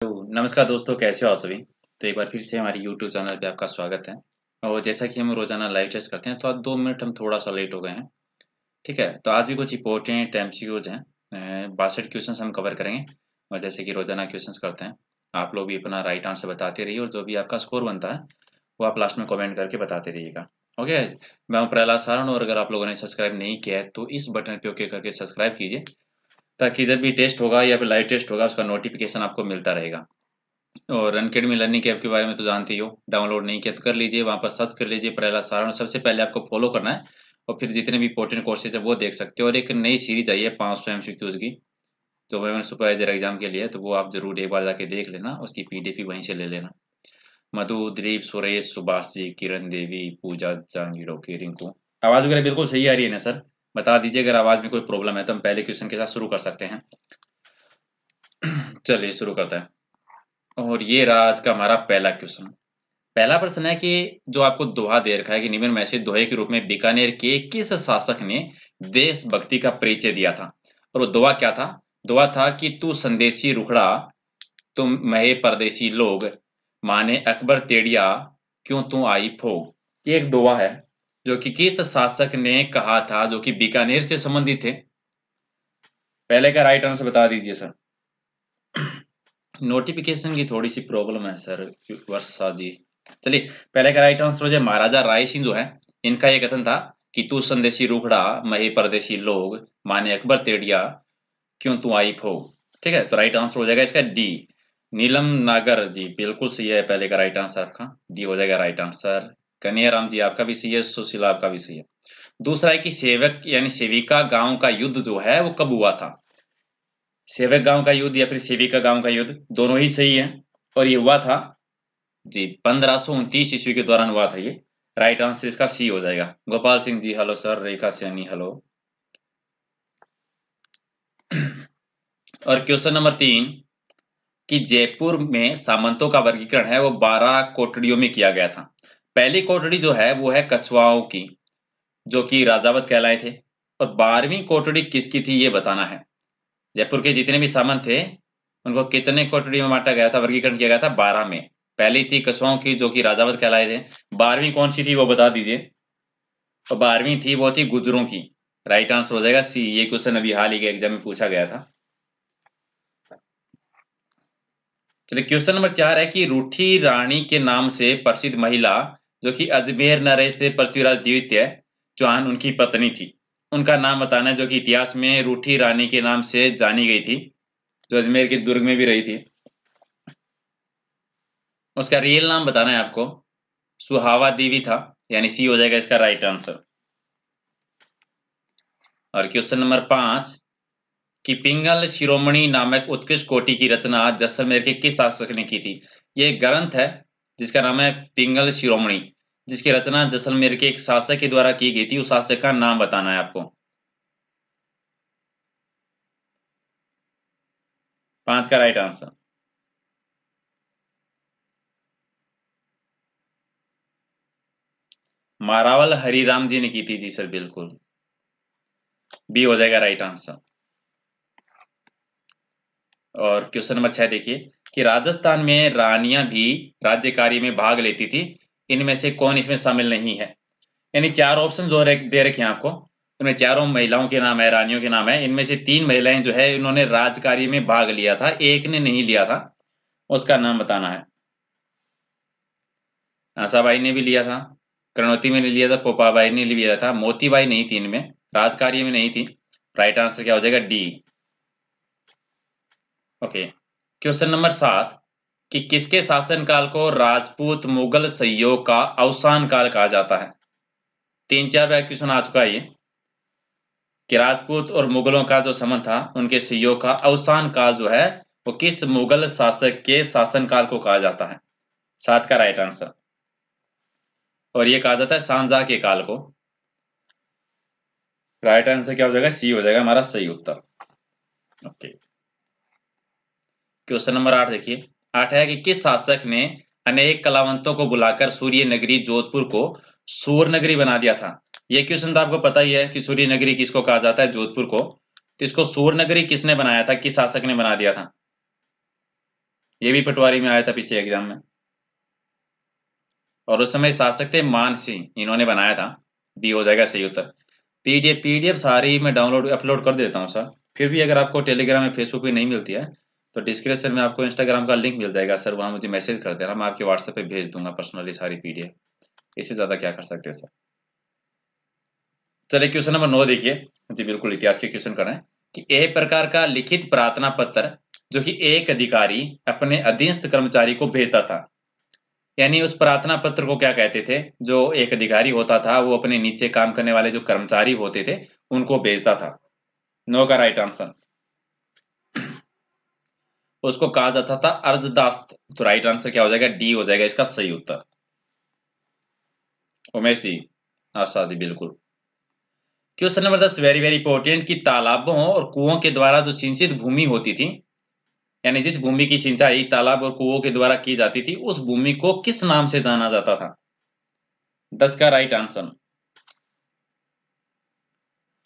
नमस्कार दोस्तों, कैसे हो आप सभी। तो एक बार फिर से हमारी यूट्यूब चैनल पे आपका स्वागत है। और जैसा कि हम रोजाना लाइव टेस्ट करते हैं, तो आज 2 मिनट हम थोड़ा सा लेट हो गए हैं। ठीक है, तो आज भी कुछ इंपॉर्टेंट एमसीक्यूज हैं। 62 क्वेश्चन हम कवर करेंगे। और जैसे कि रोजाना क्वेश्चन करते हैं, आप लोग भी अपना राइट आंसर बताते रहिए, और जो भी आपका स्कोर बनता है वो आप लास्ट में कमेंट करके बताते रहिएगा। ओके, मैं हूं प्रहलाद सारण, और अगर आप लोगों ने सब्सक्राइब नहीं किया है तो इस बटन पे ओके करके सब्सक्राइब कीजिए, ताकि जब भी टेस्ट होगा या फिर लाइव टेस्ट होगा उसका नोटिफिकेशन आपको मिलता रहेगा। और अनअकैडमी लर्निंग ऐप के बारे में तो जानते ही हो, डाउनलोड नहीं किया तो कर लीजिए, वहाँ पर सर्च कर लीजिए प्रहलाद सारण। सबसे पहले आपको फॉलो करना है, और फिर जितने भी इंपॉर्टेंट कोर्सेज है वो देख सकते हो। और एक नई सीरीज आई है 500 एमसीक्यूज की, जो वुमेन सुपरवाइजर एग्जाम के लिए है, तो वो आप जरूर एक बार जाके देख लेना, उसकी पीडीएफ भी वहीं से ले लेना। मधु, दिलीप, सुरेश, सुभाष जी, किरण देवी, पूजा, जांगीड़ो की, रिंकू। आवाज वगैरह बिल्कुल सही आ रही है ना सर? बता दीजिए अगर आवाज में कोई प्रॉब्लम है, तो हम पहले क्वेश्चन के साथ शुरू कर सकते हैं। चलिए शुरू करते हैं। और ये रहा आज का हमारा पहला क्वेश्चन। पहला प्रश्न है कि जो आपको दोहा दे रखा है कि निम्न में से दोहे के रूप में बीकानेर के किस शासक ने देशभक्ति का परिचय दिया था। और वो दोहा क्या था? दोहा था कि तू संदेशी रुखड़ा, तुम महे परदेसी लोग, माने अकबर तेड़िया, क्यों तू आई फोग। ये एक दोहा है जो कि किस शासक ने कहा था, जो कि बीकानेर से संबंधित थे। पहले का राइट आंसर बता दीजिए सर। नोटिफिकेशन की थोड़ी सी प्रॉब्लम है सर, वर्षा जी। चलिए, पहले का राइट आंसर हो जाए महाराजा राय सिंह जो है, इनका ये कथन था कि तू संदेशी रूखड़ा, महे परदेशी लोग, माने अकबर तेड़िया, क्यों तू आई फोग। ठीक है, तो राइट आंसर हो जाएगा इसका डी। नीलम नागर जी बिल्कुल सही है, पहले का राइट आंसर आपका डी हो जाएगा राइट आंसर। कन्हैयाराम जी आपका भी सही है, सुशीला आपका भी सही है। दूसरा है कि सेवक यानी सेविका गांव का युद्ध जो है वो कब हुआ था। सेवक गांव का युद्ध या फिर सेविका गांव का युद्ध, दोनों ही सही है। और ये हुआ था जी 1529 ईस्वी के दौरान हुआ था ये। राइट आंसर इसका सी हो जाएगा। गोपाल सिंह जी हेलो सर, रेखा सैनी हेलो। और क्वेश्चन नंबर 3 कि जयपुर में सामंतों का वर्गीकरण है वो 12 कोटड़ियों में किया गया था। पहली कोटड़ी जो है वो है कछुआओं की, जो कि राजावत कहलाए थे। और 12वीं कोटड़ी किसकी थी ये बताना है। जयपुर के जितने भी सामंत थे उनको कितने कोटड़ी में बांटा गया था, वर्गीकरण किया गया था? 12 में। पहली थी कछुआओं की, जो कि राजावत कहलाए थे। 12वीं कौन सी थी वो बता दीजिए। और 12वीं थी वो थी गुजरों की। राइट आंसर हो जाएगा सी। ये क्वेश्चन अभी हाल ही के एग्जाम में पूछा गया था। चलिए, क्वेश्चन नंबर 4 है कि रूठी रानी के नाम से प्रसिद्ध महिला, जो कि अजमेर नरेश थे पृथ्वीराज द्वितीय चौहान उनकी पत्नी थी। उनका नाम बताना है, जो कि इतिहास में रूठी रानी के नाम से जानी गई थी, जो अजमेर के दुर्ग में भी रही थी। उसका रियल नाम बताना है आपको। सुहावा देवी था, यानी सी हो जाएगा इसका राइट आंसर। और क्वेश्चन नंबर 5 कि पिंगल शिरोमणि नामक उत्कृष्ट कोटि की रचना जैसलमेर के किस शासक ने की थी। ये एक ग्रंथ है जिसका नाम है पिंगल शिरोमणि, जिसकी रचना जैसलमेर के एक शासक के द्वारा की गई थी। उस शासक का नाम बताना है आपको। 5 का राइट आंसर। मारावल हरिराम जी ने की थी जी सर, बिल्कुल बी हो जाएगा राइट आंसर। और क्वेश्चन नंबर 6 देखिए कि राजस्थान में रानियां भी राज्य कार्य में भाग लेती थी, इनमें से कौन इसमें शामिल नहीं है। यानी 4 ऑप्शन जो दे रखे हैं आपको, उनमें चारों महिलाओं के नाम है, रानियों के नाम है। इनमें से 3 महिलाएं जो है इन्होंने राज कार्य में भाग लिया था, एक ने नहीं लिया था। उसका नाम बताना है। आशाबाई ने भी लिया था, कर्णवती में ने लिया था, पोपाबाई ने लिया था, मोतीबाई नहीं थी इनमें, राज कार्य में नहीं थी। राइट आंसर क्या हो जाएगा? डी। ओके, क्वेश्चन नंबर 7 कि किसके शासनकाल को राजपूत मुगल सहयोग का अवसान काल कहा जाता है। 3-4 बार क्वेश्चन आ चुका है ये कि राजपूत और मुगलों का जो संबंध था, उनके सहयोग का अवसान काल जो है वो किस मुगल शासक के शासनकाल को कहा जाता है। 7 का राइट आंसर। और ये कहा जाता है शाहजहां के काल को। राइट आंसर क्या हो जाएगा? सी हो जाएगा हमारा सही उत्तर। ओके, क्वेश्चन नंबर 8 देखिए। 8 है कि किस शासक ने अनेक कलावंतों को बुलाकर सूर्य नगरी जोधपुर को सूर नगरी बना दिया था। ये क्वेश्चन तो आपको पता ही है कि सूर्य नगरी किसको कहा जाता है, जोधपुर को। तो इसको सूर नगरी किसने बनाया था, किस शासक ने बना दिया था? ये भी पटवारी में आया था पीछे एग्जाम में। और उस समय शासक थे मान सिंह, इन्होंने बनाया था। बी हो जाएगा सही उत्तर। पीडीएफ सारी मैं डाउनलोड अपलोड कर देता हूँ सर। फिर भी अगर आपको टेलीग्राम या फेसबुक पे नहीं मिलती है तो डिस्क्रिप्शन में आपको इंस्टाग्राम का लिंक मिल जाएगा सर, वहाँ मुझे मैसेज कर देना, मैं आपके व्हाट्सएप पे भेज दूंगा पर्सनली सारी पीडीएफ। इससे ज़्यादा क्या कर सकते हैं सर। चलिए क्वेश्चन नंबर 9 देखिए जी, बिल्कुल इतिहास के क्वेश्चन कर रहे हैं कि एक प्रकार का लिखित प्रार्थना पत्र जो कि एक अधिकारी अपने अधीनस्थ कर्मचारी को भेजता था, यानी उस प्रार्थना पत्र को क्या कहते थे, जो एक अधिकारी होता था वो अपने नीचे काम करने वाले जो कर्मचारी होते थे उनको भेजता था। नो का राइट आंसर, उसको कहा जाता था अर्जदास्त। तो राइट आंसर क्या हो जाएगा, डी हो जाएगा इसका सही उत्तर। उमेश जी, आशा जी, बिल्कुल। Question number 10 very very important कि तालाबों और कुओं के द्वारा जो सिंचित भूमि होती थी, यानी जिस भूमि की सिंचाई तालाब और कुओं के द्वारा की जाती थी, उस भूमि को किस नाम से जाना जाता था। 10 का राइट आंसर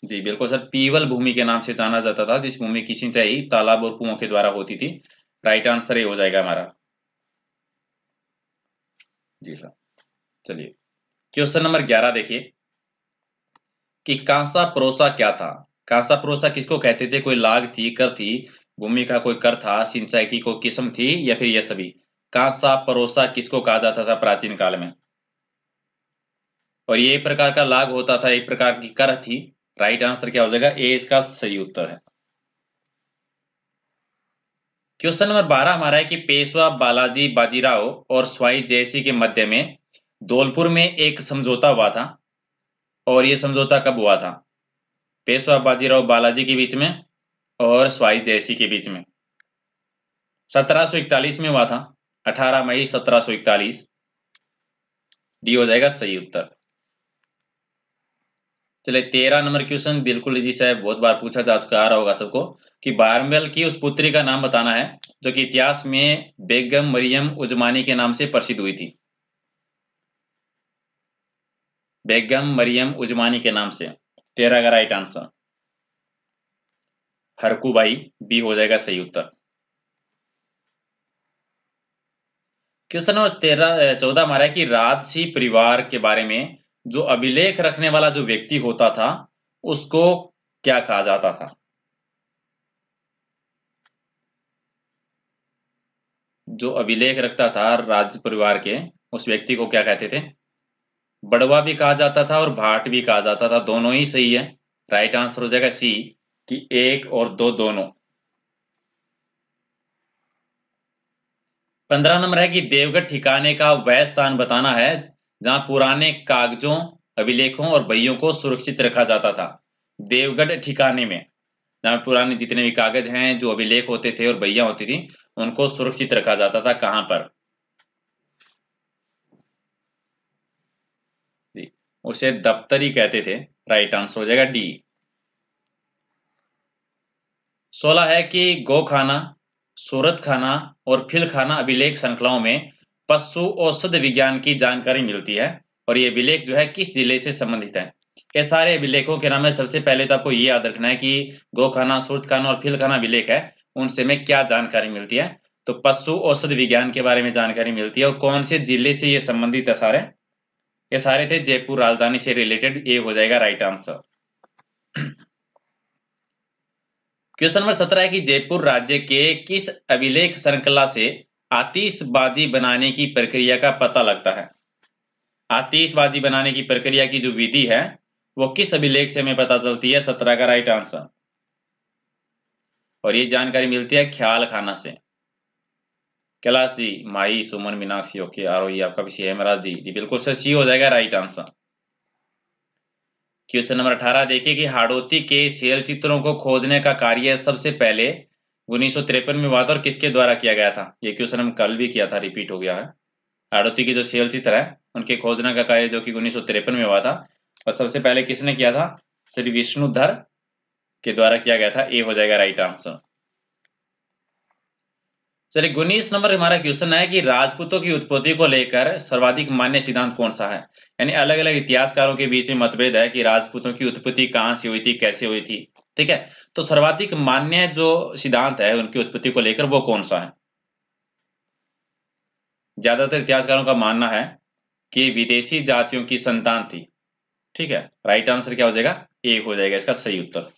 जी बिल्कुल सर, पीवल भूमि के नाम से जाना जाता था जिस भूमि की सिंचाई तालाब और कुओं के द्वारा होती थी। राइट आंसर ये हो जाएगा हमारा। जी सर। चलिए क्वेश्चन नंबर 11 देखिए कि कांसा प्रोसा क्या था। कांसा प्रोसा किसको कहते थे, कोई लाग थी, कर थी, भूमि का कोई कर था, सिंचाई की कोई किस्म थी, या फिर यह सभी। कांसा प्रोसा किसको कहा जाता था प्राचीन काल में, और ये एक प्रकार का लाग होता था, एक प्रकार की कर थी। राइट आंसर क्या हो जाएगा, ए इसका सही उत्तर है। क्वेश्चन नंबर 12 हमारा है कि पेशवा बालाजी बाजीराव और स्वाई जयसिंह के मध्य में धौलपुर में एक समझौता हुआ था, और ये समझौता कब हुआ था। पेशवा बाजीराव बालाजी के बीच में और स्वाई जयसिंह के बीच में। 1741 में हुआ था, 18 मई 1741। डी हो जाएगा सही उत्तर। चलिए 13 नंबर क्वेश्चन बिल्कुल इजी सा है, बहुत बार पूछा जा चुका, आ रहा होगा सबको, कि बारमेल की उस पुत्री का नाम बताना है जो कि इतिहास में बेगम मरियम उजमानी के नाम से प्रसिद्ध हुई थी। बेगम मरियम उजमानी के नाम से। 13 का राइट आंसर हरकूबाई, बी हो जाएगा सही उत्तर। क्वेश्चन नंबर 14 हमारा है कि राजसी परिवार के बारे में जो अभिलेख रखने वाला जो व्यक्ति होता था उसको क्या कहा जाता था। जो अभिलेख रखता था राज परिवार के, उस व्यक्ति को क्या कहते थे। बड़वा भी कहा जाता था और भाट भी कहा जाता था, दोनों ही सही है। राइट आंसर हो जाएगा सी, कि 1 और 2 दोनों। 15 नंबर है कि देवगढ़ ठिकाने का वह स्थान बताना है जहां पुराने कागजों, अभिलेखों और बहियों को सुरक्षित रखा जाता था। देवगढ़ ठिकाने में जहां पुराने जितने भी कागज हैं, जो अभिलेख होते थे और बहियां होती थी, उनको सुरक्षित रखा जाता था, कहां पर। जी, उसे दफ्तरी कहते थे। राइट आंसर हो जाएगा डी। 16 है कि गौखाना, सूरत खाना और फिल खाना अभिलेख श्रृंखलाओं में पशु औषध विज्ञान की जानकारी मिलती है, और ये अभिलेख जो है किस जिले से संबंधित है। ये सारे अभिलेखों के नाम है। सबसे पहले तो आपको ये याद रखना है कि गौखाना, सूरत खाना और फिल खाना अभिलेख है, उनसे में क्या जानकारी मिलती है। तो पशु औषध विज्ञान के बारे में जानकारी मिलती है, और कौन से जिले से ये संबंधित है सारे। ये सारे थे जयपुर राजधानी से रिलेटेड, ये हो जाएगा राइट आंसर। क्वेश्चन नंबर 17 है कि जयपुर राज्य के किस अभिलेख श्रृंखला से आतिशबाजी बनाने की प्रक्रिया का पता लगता है। आतिशबाजी बनाने की प्रक्रिया की जो विधि है वो किस अभिलेख से हमें पता चलती है। 17 का राइट आंसर, और ये जानकारी मिलती है ख्याल खाना से। कैलाश जी, माई, सुमन, मीनाक्षी, ओके, आरोही, आपका भी सी है। महाराज जी, बिल्कुल सर, सी हो जाएगा राइट आंसर। क्वेश्चन नंबर 18 देखिए कि हाड़ौती के शैल चित्रों को खोजने का कार्य सबसे पहले 1953 में हुआ था, और किसके द्वारा किया गया था। ये क्वेश्चन हम कल भी किया था, रिपीट हो गया है। हाड़ौती के जो शैल चित्र है उनके खोजने का कार्य जो कि 1953 में हुआ था, और सबसे पहले किसने किया था, श्री विष्णुधर के द्वारा किया गया था। ए हो जाएगा राइट आंसर। चलिए 19 नंबर हमारा क्वेश्चन है कि राजपूतों की उत्पत्ति को लेकर सर्वाधिक मान्य सिद्धांत कौन सा है। यानी अलग अलग इतिहासकारों के बीच में मतभेद है कि राजपूतों की उत्पत्ति कहां से हुई थी, कैसे हुई थी। ठीक है, तो सर्वाधिक मान्य जो सिद्धांत है उनकी उत्पत्ति को लेकर वो कौन सा है। ज्यादातर इतिहासकारों का मानना है कि विदेशी जातियों की संतान थी। ठीक है, राइट आंसर क्या हो जाएगा? ए हो जाएगा इसका सही उत्तर।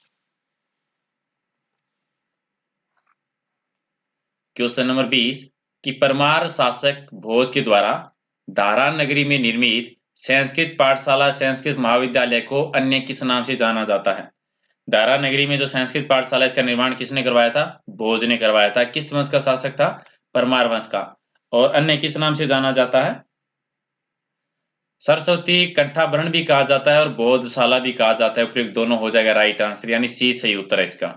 क्वेश्चन नंबर 20 कि परमार शासक भोज के द्वारा दारा नगरी में निर्मित संस्कृत पाठशाला संस्कृत महाविद्यालय को अन्य किस नाम से जाना जाता है? दारा नगरी में जो संस्कृत पाठशाला, इसका निर्माण किसने करवाया था? भोज ने करवाया था। किस वंश का शासक था? परमार वंश का। और अन्य किस नाम से जाना जाता है? सरस्वती कंठाभरण भी कहा जाता है और बोधशाला भी कहा जाता है। उपयुक्त दोनों हो जाएगा राइट आंसर, यानी सी सही उत्तर है इसका।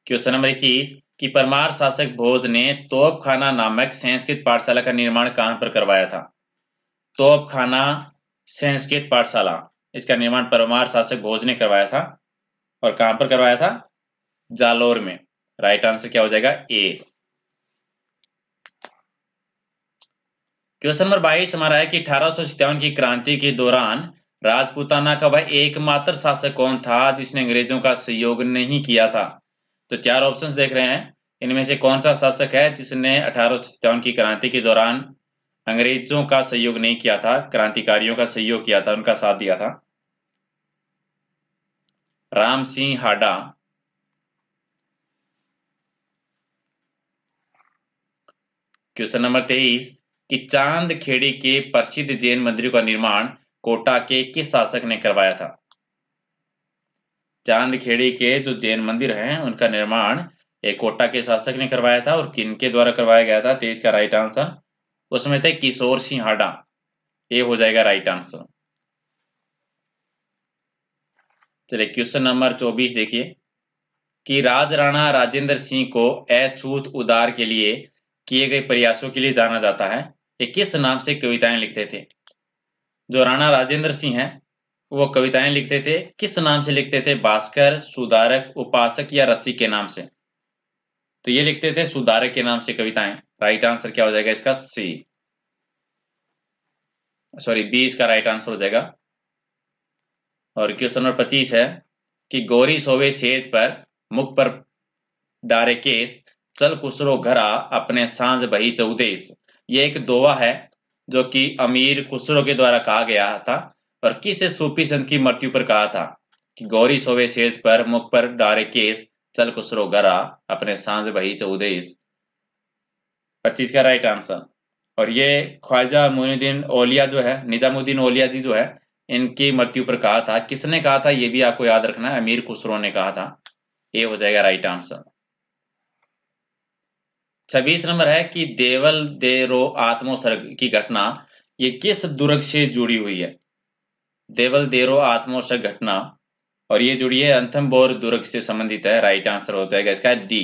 क्वेश्चन नंबर 21 कि परमार शासक भोज ने तोपखाना नामक संस्कृत पाठशाला का निर्माण कहां पर करवाया था? तोपखाना संस्कृत पाठशाला, इसका निर्माण परमार शासक भोज ने करवाया था। और कहां पर करवाया था? जालोर में। राइट आंसर क्या हो जाएगा? ए। क्वेश्चन नंबर 22 हमारा है कि 1857 की क्रांति के दौरान राजपूताना का वह एकमात्र शासक कौन था जिसने अंग्रेजों का सहयोग नहीं किया था? तो चार ऑप्शंस देख रहे हैं, इनमें से कौन सा शासक है जिसने 1857 की क्रांति के दौरान अंग्रेजों का सहयोग नहीं किया था, क्रांतिकारियों का सहयोग किया था, उनका साथ दिया था? राम सिंह हाडा, क्वेश्चन नंबर 23 कि चांद खेड़ी के प्रसिद्ध जैन मंदिर का निर्माण कोटा के किस शासक ने करवाया था? चांद खेड़ी के जो जैन मंदिर हैं उनका निर्माण एक कोटा के शासक ने करवाया था। और किनके द्वारा करवाया गया था? 23 का राइट आंसर उसमें थे किशोर सिंह हाडा। ये हो जाएगा राइट आंसर। चलिए क्वेश्चन नंबर 24 देखिए कि राजराणा राजेंद्र सिंह को अछूत उद्धार के लिए किए गए प्रयासों के लिए जाना जाता है। ये किस नाम से कविताएं लिखते थे? जो राणा राजेंद्र सिंह हैं वो कविताएं लिखते थे, किस नाम से लिखते थे? भास्कर, सुधारक, उपासक या रसिक के नाम से? तो ये लिखते थे सुधारक के नाम से कविताएं। राइट आंसर क्या हो जाएगा इसका? सी, सॉरी बी इसका राइट आंसर हो जाएगा। और क्वेश्चन नंबर 25 है कि गौरी सोवे सेज पर मुख पर डारे केस चल खुसरो घरा अपने सांझ बही चौदेस। ये एक दोहा है जो कि अमीर खुसरो के द्वारा कहा गया था। और किस सूफी संत की मृत्यु पर कहा था कि गौरी सोवे सेज पर मुख पर डारे केस चल खुसरो घरा अपने सांझ बही चौदेस? 25 का राइट आंसर। और ये ख्वाजा मोइनुद्दीन औलिया जो है, निजामुद्दीन औलिया जी जो है, इनकी मृत्यु पर कहा था। किसने कहा था ये भी आपको याद रखना है, अमीर खुसरो ने कहा था। ये हो जाएगा राइट आंसर। 26 नंबर है कि देवल देरो आत्मोत्सर्ग की घटना ये किस दुर्ग से जुड़ी हुई है? देवल देरो आत्मोत्सर्ग घटना, और ये जुड़ी है रणथंभौर दुर्ग से संबंधित है। राइट आंसर हो जाएगा इसका डी।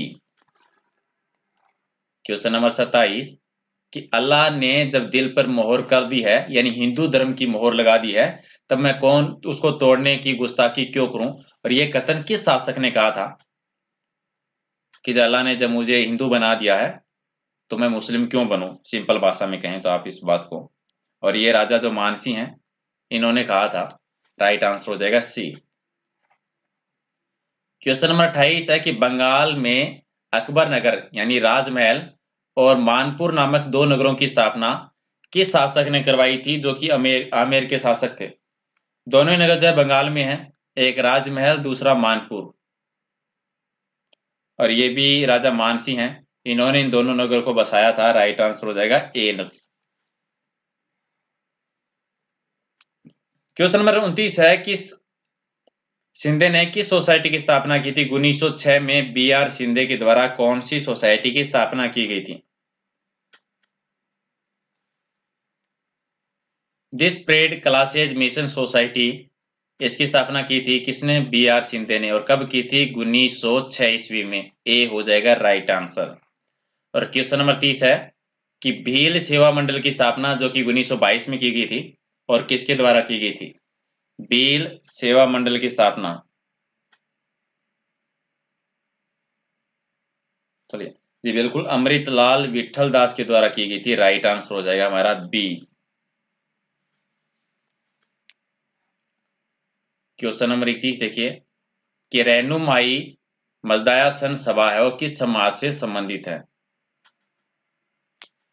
क्वेश्चन नंबर 27 कि अल्लाह ने जब दिल पर मोहर कर दी है, यानी हिंदू धर्म की मोहर लगा दी है, तब मैं कौन उसको तोड़ने की गुस्ताखी क्यों करूं? और ये कथन किस शासक ने कहा था कि अल्लाह ने जब मुझे हिंदू बना दिया है तो मैं मुस्लिम क्यों बनूं? सिंपल भाषा में कहें तो आप इस बात को। और ये राजा जो मानसी हैं इन्होंने कहा था। राइट आंसर हो जाएगा सी। क्वेश्चन नंबर 28 है कि बंगाल में अकबर नगर यानी राजमहल और मानपुर नामक दो नगरों की स्थापना किस शासक ने करवाई थी जो कि आमेर के शासक थे? दोनों ही नगर जो है बंगाल में है, एक राजमहल दूसरा मानपुर। और ये भी राजा मानसी हैं, इन्होंने इन दोनों नगर को बसाया था। राइट आंसर हो जाएगा ए नगर। क्वेश्चन नंबर 29 है कि शिंदे ने किस सोसाइटी की स्थापना की थी? 1906 में बी आर शिंदे के द्वारा कौन सी सोसाइटी की स्थापना की गई थी? डिस्प्रेड क्लासेज मिशन सोसाइटी, इसकी स्थापना की थी किसने? बी आर शिंदे ने। और कब की थी? 1906 ईस्वी में। ए हो जाएगा राइट आंसर। और क्वेश्चन नंबर 30 है कि भील सेवा मंडल की स्थापना जो कि 1922 में की गई थी और किसके द्वारा की गई थी? भील सेवा मंडल की स्थापना, चलिए जी बिल्कुल, अमृतलाल विठल दास के द्वारा की गई थी। राइट आंसर हो जाएगा हमारा बी। क्वेश्चन नंबर 31 देखिए कि रेणुमाई मजदाया सन सभा है वो किस समाज से संबंधित है?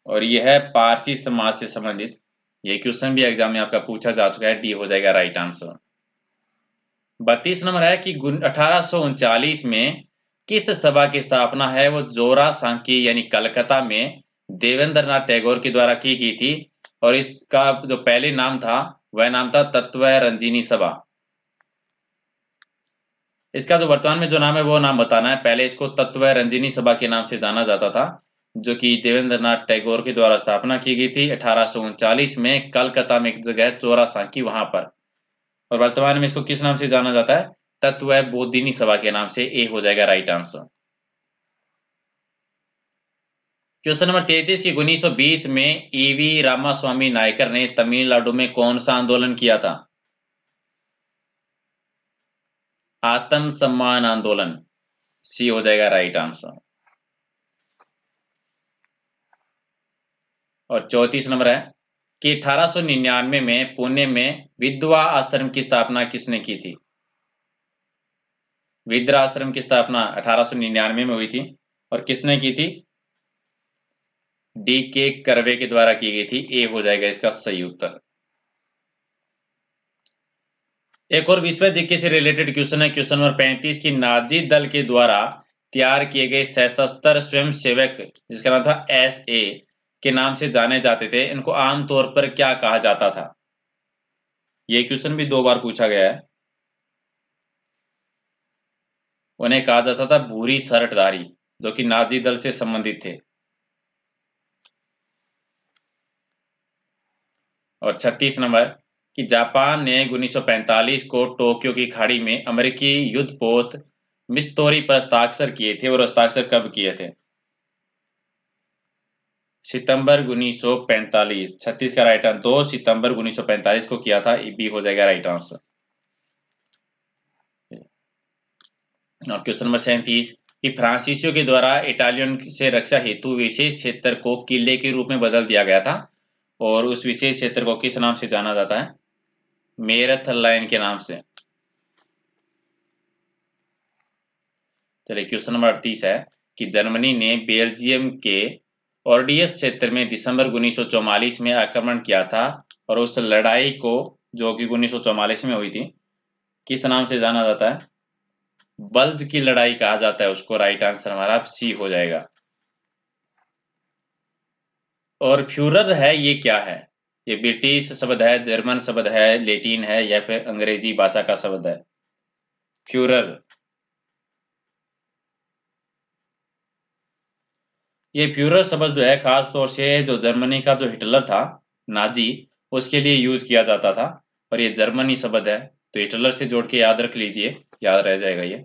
और यह है पारसी समाज से संबंधित। ये क्वेश्चन भी एग्जाम में आपका पूछा जा चुका है, डी हो जाएगा राइट आंसर। 32 नंबर है कि 1839 में किस सभा की स्थापना है वो जोरा सांकी यानी कलकत्ता में देवेंद्र नाथ टैगोर के द्वारा की गई थी, और इसका जो पहले नाम था वह नाम था तत्व रंजीनी सभा। इसका जो वर्तमान में जो नाम है वो नाम बताना है। पहले इसको तत्व रंजीनी सभा के नाम से जाना जाता था, जो कि देवेंद्र नाथ टैगोर के द्वारा स्थापना की गई थी 1839 में कलकत्ता में एक जगह है चोरा सांकी, वहां पर। और वर्तमान में इसको किस नाम से जाना जाता है? तत्व बोधिनी सभा के नाम से। ए हो जाएगा राइट आंसर। क्वेश्चन नंबर 33 की 1920 में ईवी रामास्वामी नायकर ने तमिलनाडु में कौन सा आंदोलन किया था? आत्म सम्मान आंदोलन। सी हो जाएगा राइट आंसर। और 34 नंबर है कि 1899 में पुणे में विधवा आश्रम की स्थापना किसने की थी? विद्या आश्रम की स्थापना 1899 में हुई थी, और किसने की थी? डी के कर्वे के द्वारा की गई थी। ए हो जाएगा इसका सही उत्तर। एक और विश्व जीके से रिलेटेड क्वेश्चन है, क्वेश्चन नंबर 35 की नाजी दल के द्वारा तैयार किए गए सशस्त्र स्वयंसेवक जिसका नाम था एसए के नाम से जाने जाते थे, इनको आमतौर पर क्या कहा जाता था? ये क्वेश्चन भी 2 बार पूछा गया है। उन्हें कहा जाता था भूरी शर्टधारी, जो कि नाजी दल से संबंधित थे। और 36 नंबर कि जापान ने 1945 को टोक्यो की खाड़ी में अमेरिकी युद्धपोत मिस्तोरी पर हस्ताक्षर किए थे, और हस्ताक्षर कब किए थे? सितंबर 1945। 36 का राइट आंसर 2 सितंबर 1945 को किया था। बी हो जाएगा राइट आंसर। और क्वेश्चन नंबर 37 कि फ्रांसीसियों के द्वारा इटालियन से रक्षा हेतु विशेष क्षेत्र को किले के रूप में बदल दिया गया था, और उस विशेष क्षेत्र को किस नाम से जाना जाता है? मेरथ लाइन के नाम से। चलिए क्वेश्चन नंबर 38 है कि जर्मनी ने बेल्जियम के ऑर्डियस क्षेत्र में दिसंबर 1944 में आक्रमण किया था, और उस लड़ाई को जो कि 1944 में हुई थी किस नाम से जाना जाता है? बल्ज की लड़ाई कहा जाता है उसको। राइट आंसर हमारा सी हो जाएगा। और फ्यूरर है ये क्या है? ये ब्रिटिश शब्द है, जर्मन शब्द है, लैटिन है, या फिर अंग्रेजी भाषा का शब्द है? फ्यूरर। ये फ्यूरर शब्द जो है खास तौर से जो जर्मनी का जो हिटलर था नाजी, उसके लिए यूज किया जाता था, और ये जर्मनी शब्द है, तो हिटलर से जोड़ के याद रख लीजिए, याद रह जाएगा ये।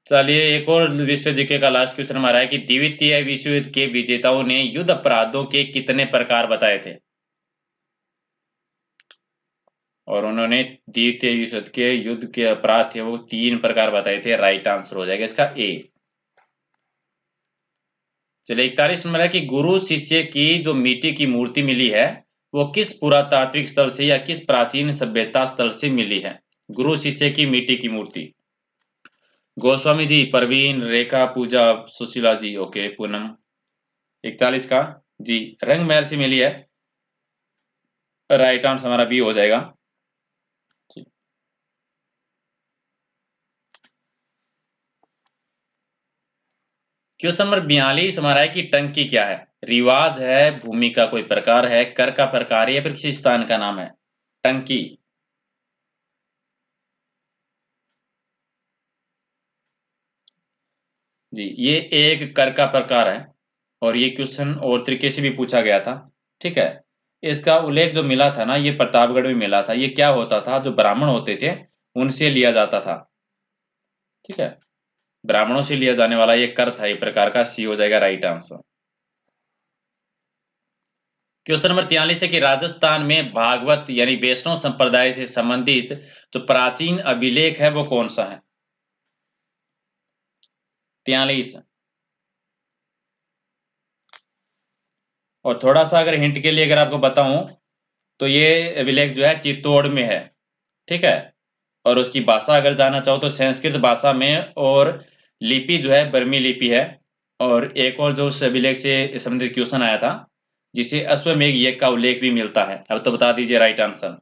चलिए एक और विश्व जीके का लास्ट क्वेश्चन हमारा है कि द्वितीय विश्व युद्ध के विजेताओं ने युद्ध अपराधों के कितने प्रकार बताए थे? और उन्होंने द्वितीय विश्व युद्ध के अपराध थे वो 3 प्रकार बताए थे। राइट आंसर हो जाएगा इसका ए। चलिए 41 नंबर है कि गुरु शिष्य की जो मिट्टी की मूर्ति मिली है वो किस पुरातात्विक स्थल से या किस प्राचीन सभ्यता स्थल से मिली है? गुरु शिष्य की मिट्टी की मूर्ति। गोस्वामी जी, परवीन, रेखा, पूजा, सुशीला जी, ओके, पूनम। 41 का जी रंग महल से मिली है। राइट आंसर हमारा बी हो जाएगा। क्वेश्चन नंबर 42 हमारा है कि टंकी क्या है? रिवाज है, भूमि का कोई प्रकार है, कर का प्रकार है, या फिर किसी स्थान का नाम है? टंकी। जी ये एक कर का प्रकार है, और ये क्वेश्चन और तरीके से भी पूछा गया था। ठीक है, इसका उल्लेख जो मिला था ना ये प्रतापगढ़ में मिला था। ये क्या होता था, जो ब्राह्मण होते थे उनसे लिया जाता था। ठीक है, ब्राह्मणों से लिया जाने वाला ये कर था, एक प्रकार का। सी हो जाएगा राइट आंसर। क्वेश्चन नंबर 43 है कि राजस्थान में भागवत यानी वैष्णव संप्रदाय से संबंधित जो प्राचीन अभिलेख है वो कौन सा है? 43। और थोड़ा सा अगर हिंट के लिए अगर आपको बताऊं तो ये अभिलेख जो है चित्तौड़ में है। ठीक है, और उसकी भाषा अगर जानना चाहो तो संस्कृत भाषा में, और लिपि जो है बर्मी लिपि है, और एक और जो उस अभिलेख से संबंधित क्वेश्चन आया था, जिसे अश्वमेध यज्ञ का उल्लेख भी मिलता है। अब तो बता दीजिए राइट आंसर।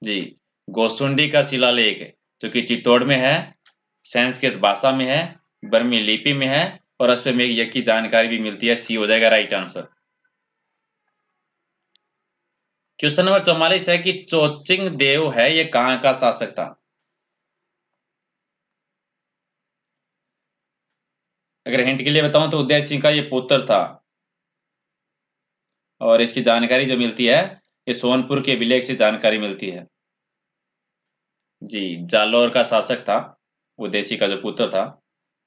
जी, गोसुंडी का शिलालेख जो कि चित्तौड़ में है, संस्कृत भाषा में है, बर्मी लिपि में है और अश्वमेध यज्ञ की जानकारी भी मिलती है। सी हो जाएगा राइट आंसर। क्वेश्चन नंबर 44 है कि चोचिंग देव है ये कहां का शासक था? अगर हिंट के लिए बताऊं तो उदय सिंह का ये पुत्र था और इसकी जानकारी जो मिलती है ये सोनपुर के अभिलेख से जानकारी मिलती है। जी, जालौर का शासक था उदय सिंह का जो पुत्र था।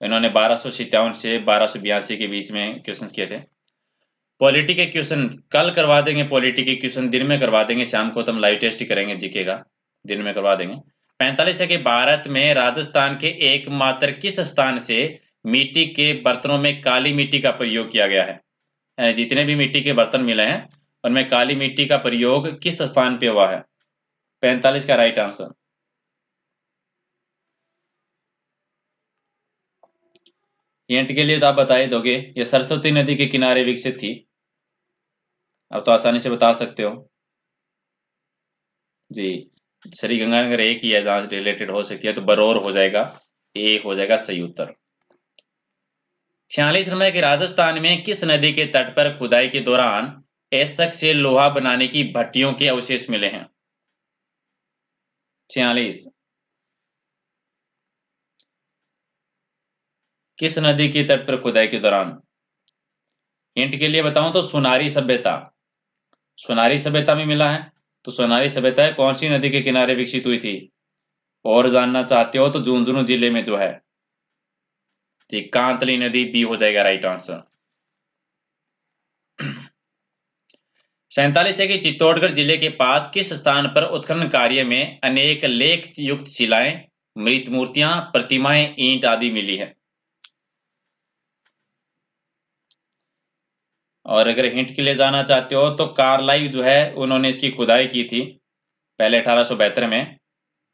इन्होंने 1257 से 1282 के बीच में क्वेश्चंस किए थे। पॉलिटी के क्वेश्चन कल करवा देंगे, पॉलिटी के क्वेश्चन दिन में करवा देंगे, शाम को तो हम लाइव टेस्ट ही करेंगे जीके का, दिन में करवा देंगे। 45 है कि भारत में राजस्थान के एकमात्र किस स्थान से मिट्टी के बर्तनों में काली मिट्टी का प्रयोग किया गया है? जितने भी मिट्टी के बर्तन मिले हैं उनमें काली मिट्टी का प्रयोग किस स्थान पे हुआ है? 45 का राइट आंसर। हिंट के लिए तो आप बता ही दोगे, ये सरस्वती नदी के किनारे विकसित थी। अब तो आसानी से बता सकते हो। जी, श्री गंगानगर एक ही है जहां रिलेटेड हो सकती है, तो बरौर हो जाएगा, ए हो जाएगा सही उत्तर। 46 नंबर के राजस्थान में किस नदी के तट पर खुदाई के दौरान एशक से लोहा बनाने की भट्टियों के अवशेष मिले हैं? 46 किस नदी के तट पर खुदाई के दौरान? हिंट के लिए बताऊं तो सुनारी सभ्यता, सुनारी सभ्यता में मिला है। तो सुनारी सभ्यता कौन सी नदी के किनारे विकसित हुई थी? और जानना चाहते हो तो झुंझुनू जिले में जो है जी, कांतली नदी, बी हो जाएगा राइट आंसर। 47 है कि चित्तौड़गढ़ जिले के पास किस स्थान पर उत्खनन कार्य में अनेक लेख युक्त शिलाएं, मृत मूर्तियां, प्रतिमाएं, ईंट आदि मिली है? और अगर हिंट के लिए जाना चाहते हो तो कार्लाइव जो है उन्होंने इसकी खुदाई की थी पहले 1872 में,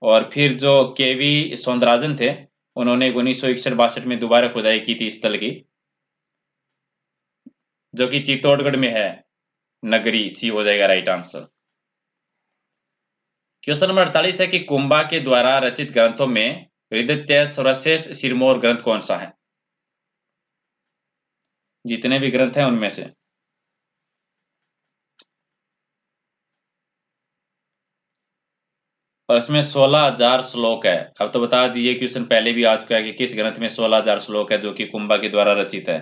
और फिर जो केवी सौंदराजन थे उन्होंने 1961-62 में दोबारा खुदाई की थी इस स्थल की, जो कि चित्तौड़गढ़ में है नगरी, सी हो जाएगा राइट आंसर। क्वेश्चन नंबर 48 है कि कुंभा के द्वारा रचित ग्रंथों में हृदय सर्वश्रेष्ठ सिरमौर ग्रंथ कौन सा है? जितने भी ग्रंथ हैं उनमें से। और इसमें 16,000 श्लोक है। अब तो बता दीजिए, क्वेश्चन पहले भी आ चुका है कि किस ग्रंथ में 16,000 श्लोक है जो कि कुंभा के द्वारा रचित है?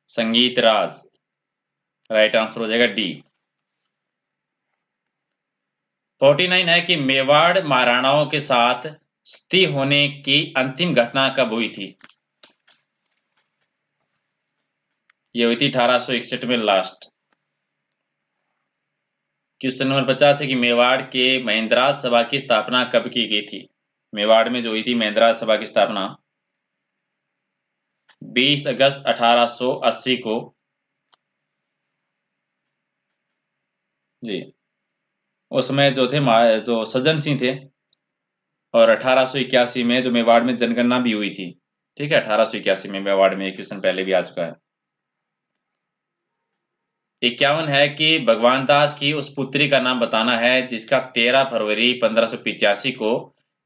संगीत राज, राइट आंसर हो जाएगा डी। 49 है कि मेवाड़ महाराणाओं के साथ स्थिति होने की अंतिम घटना कब हुई थी? ये हुई थी 1861 में लास्ट। क्वेश्चन नंबर 50 है कि मेवाड़ के महेंद्रराज सभा की स्थापना कब की गई थी? मेवाड़ में जो हुई थी महेंद्रराज सभा की स्थापना 20 अगस्त 1880 को। जी, उसमें जो थे जो सज्जन सिंह थे, और 1881 में जो मेवाड़ में जनगणना भी हुई थी। ठीक है, 1881 में मेवाड़ में, क्वेश्चन पहले भी आ चुका है। 51 है कि भगवान दास की उस पुत्री का नाम बताना है जिसका 13 फरवरी 1585 को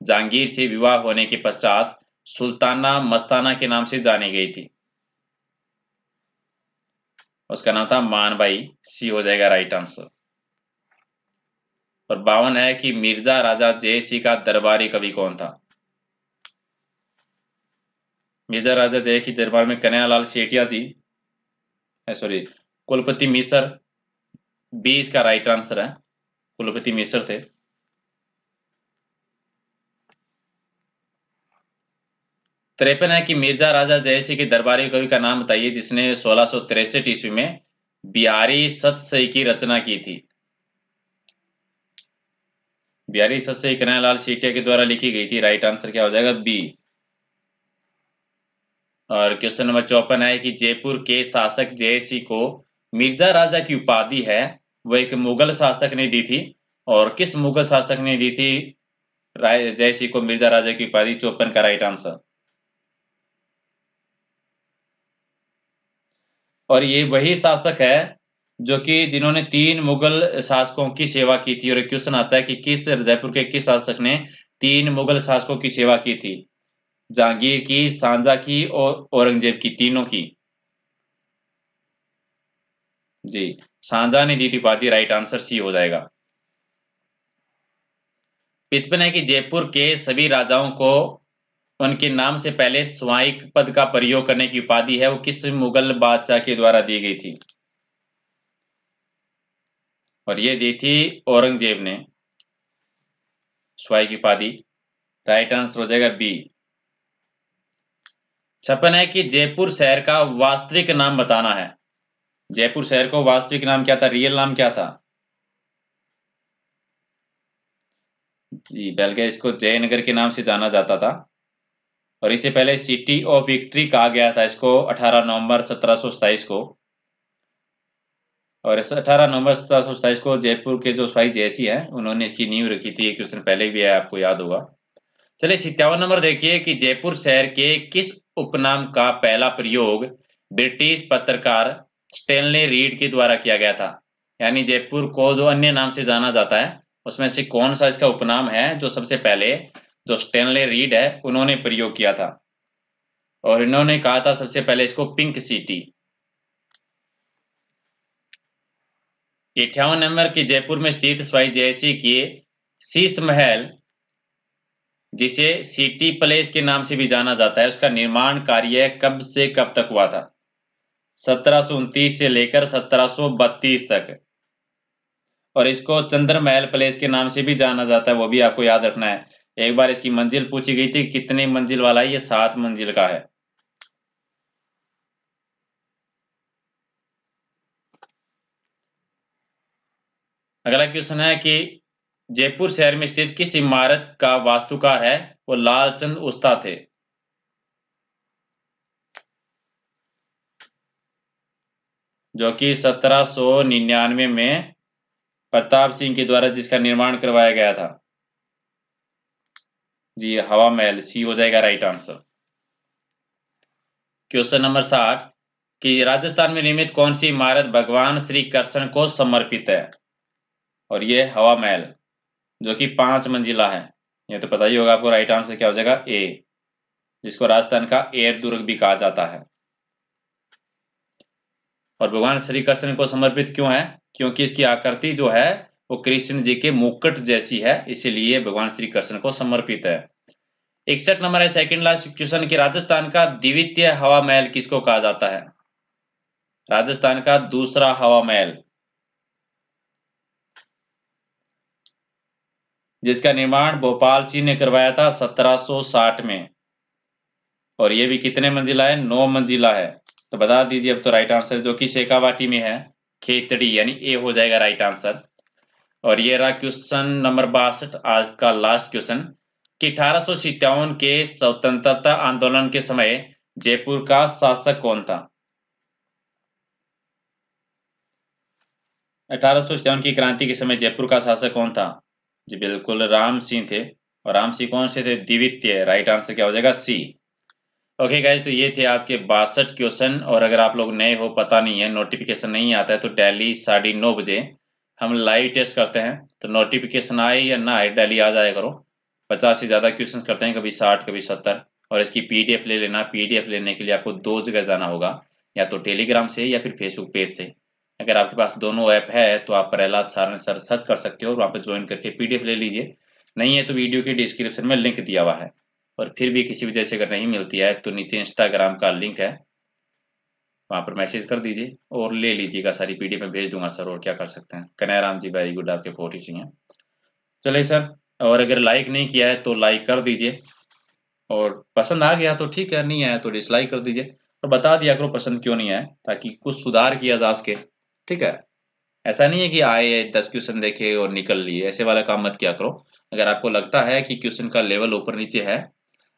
जहांगीर से विवाह होने के पश्चात सुल्ताना मस्ताना के नाम से जानी गई थी। उसका नाम था मानबाई, सी हो जाएगा राइट आंसर। और 52 है कि मिर्जा राजा जयसिंह का दरबारी कवि कौन था? मिर्जा राजा जय की दरबार में कन्हैयालाल सेठिया जी, सॉरी, कुलपति मिश्र, बी इसका राइट आंसर है, कुलपति मिश्र थे। 53 है कि मिर्जा राजा जयसिंह के दरबारी कवि का नाम बताइए जिसने 1663 ईस्वी में बिहारी सतसई की रचना की थी। बिहारी सतसई कन्हैयालाल सेठिया के द्वारा लिखी गई थी, राइट आंसर क्या हो जाएगा? बी। और क्वेश्चन नंबर 54 है कि जयपुर के शासक जयसिंह को मिर्जा राजा की उपाधि है वो एक मुगल शासक ने दी थी, और किस मुगल शासक ने दी थी जयसिंह को मिर्जा राजा की उपाधि? 54 का राइट आंसर। और ये वही शासक है जो कि जिन्होंने 3 मुगल शासकों की सेवा की थी। और एक क्वेश्चन आता है कि किस जयपुर के किस शासक ने 3 मुगल शासकों की सेवा की थी? जहांगीर की, शाहजहां की और औरंगजेब की, तीनों की। जी, शाहजहां ने दी थी उपाधि। राइट आंसर सी हो जाएगा। 55 है कि जयपुर के सभी राजाओं को उनके नाम से पहले स्वाइक पद का प्रयोग करने की उपाधि है वो किस मुगल बादशाह के द्वारा दी गई थी? और ये दी थी औरंगजेब ने स्वाई की उपाधि। राइट आंसर हो जाएगा बी। 56 है कि जयपुर शहर का वास्तविक नाम बताना है। जयपुर शहर को वास्तविक नाम क्या था, रियल नाम क्या था? जी, बल्कि इसको जयनगर के नाम से जाना जाता था और इससे पहले सिटी ऑफ विक्ट्री कहा गया था इसको 18 नवंबर 1727 को। और इस 18 नवंबर 1727 को जयपुर के जो स्वाई जयसी हैं उन्होंने इसकी नींव रखी थी। एक क्वेश्चन पहले भी है, आपको याद होगा। चलिए 57 नंबर देखिए कि जयपुर शहर के किस उपनाम का पहला प्रयोग ब्रिटिश पत्रकार स्टेनले रीड के द्वारा किया गया था? यानी जयपुर को जो अन्य नाम से जाना जाता है उसमें से कौन सा इसका उपनाम है जो सबसे पहले जो स्टेनले रीड है उन्होंने प्रयोग किया था? और इन्होंने कहा था सबसे पहले इसको पिंक सिटी। 58 नंबर की जयपुर में स्थित स्वाई जयसी के शीश महल जिसे सिटी पैलेस के नाम से भी जाना जाता है उसका निर्माण कार्य कब से कब तक हुआ था? 1729 से लेकर 1732 तक। और इसको चंद्र महल पैलेस के नाम से भी जाना जाता है, वो भी आपको याद रखना है। एक बार इसकी मंजिल पूछी गई थी, कितने मंजिल वाला है? ये 7 मंजिल का है। अगला क्वेश्चन है कि जयपुर शहर में स्थित किस इमारत का वास्तुकार है वो लालचंद उस्ता थे? जो कि 1799 में प्रताप सिंह के द्वारा जिसका निर्माण करवाया गया था। जी, हवा महल, सी हो जाएगा राइट आंसर। क्वेश्चन नंबर 60 कि राजस्थान में निर्मित कौन सी इमारत भगवान श्री कृष्ण को समर्पित है? और ये हवा महल जो कि 5 मंजिला है। ये तो पता ही होगा आपको। राइट आंसर क्या हो जाएगा? ए, जिसको राजस्थान का एयर दुर्ग भी कहा जाता है। और भगवान श्री कृष्ण को समर्पित क्यों है? क्योंकि इसकी आकृति जो है वो कृष्ण जी के मुकुट जैसी है, इसीलिए भगवान श्री कृष्ण को समर्पित है। 61 नंबर है सेकंड लास्ट क्वेश्चन कि राजस्थान का द्वितीय हवा महल किसको कहा जाता है? राजस्थान का दूसरा हवा महल जिसका निर्माण भोपाल सिंह ने करवाया था 1760 में। और ये भी कितने मंजिला है? 9 मंजिला है। तो बता दीजिए अब तो राइट आंसर जो कि शेखावाटी में है, खेतड़ी, यानी ए हो जाएगा राइट आंसर। और ये रहा क्वेश्चन नंबर 62, आज का लास्ट क्वेश्चन कि 1857 के स्वतंत्रता आंदोलन के समय जयपुर का शासक कौन था? 1857 की क्रांति के समय जयपुर का शासक कौन था? जी बिल्कुल, राम सिंह थे। और राम सिंह कौन से थे? द्वितीय। राइट आंसर क्या हो जाएगा? सी। ओके गाइज, तो ये थे आज के 62 क्वेश्चन। और अगर आप लोग नए हो, पता नहीं है, नोटिफिकेशन नहीं आता है, तो डेली 9:30 बजे हम लाइव टेस्ट करते हैं। तो नोटिफिकेशन आए या ना आए, डेली आ जाया करो। 50 से ज़्यादा क्वेश्चंस करते हैं, कभी 60, कभी 70। और इसकी पीडीएफ ले लेना। पीडीएफ लेने के लिए आपको 2 जगह जाना होगा, या तो टेलीग्राम से या फिर फेसबुक पेज से। अगर आपके पास दोनों ऐप है तो आप प्रहलाद सारंग सर सर्च कर सकते हो और वहाँ पर ज्वाइन करके पीडीएफ ले लीजिए। नहीं है तो वीडियो के डिस्क्रिप्शन में लिंक दिया हुआ है। और फिर भी किसी वजह से अगर नहीं मिलती है तो नीचे इंस्टाग्राम का लिंक है, वहाँ पर मैसेज कर दीजिए और ले लीजिएगा। सारी पीडीएफ में भेज दूंगा सर, और क्या कर सकते हैं। कन्हैयाराम जी वेरी गुड, आपके 40 चाहिए। चलिए सर, और अगर लाइक नहीं किया है तो लाइक कर दीजिए, और पसंद आ गया तो ठीक है, नहीं आया तो डिसलाइक कर दीजिए। और बता दिया करो पसंद क्यों नहीं आया, ताकि कुछ सुधार किया जा सके। ठीक है, ऐसा नहीं है कि आए 10 क्वेश्चन देखे और निकल लिए, ऐसे वाला काम मत किया करो। अगर आपको लगता है कि क्वेश्चन का लेवल ऊपर नीचे है,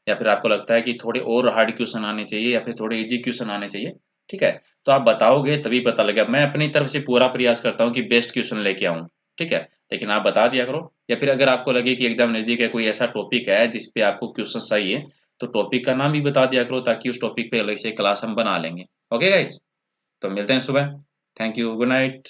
या फिर आपको लगता है कि थोड़े और हार्ड क्वेश्चन आने चाहिए या फिर थोड़े इजी क्वेश्चन आने चाहिए, ठीक है, तो आप बताओगे तभी पता लगेगा। मैं अपनी तरफ से पूरा प्रयास करता हूँ कि बेस्ट क्वेश्चन लेके आऊँ, ठीक है, लेकिन आप बता दिया करो। या फिर अगर आपको लगे कि एग्जाम नजदीक है, कोई ऐसा टॉपिक है जिसपे आपको क्वेश्चन चाहिए, तो टॉपिक का नाम भी बता दिया करो, ताकि उस टॉपिक पे अलग से क्लास हम बना लेंगे। Okay guys. तो मिलते हैं सुबह। Thank you, good night.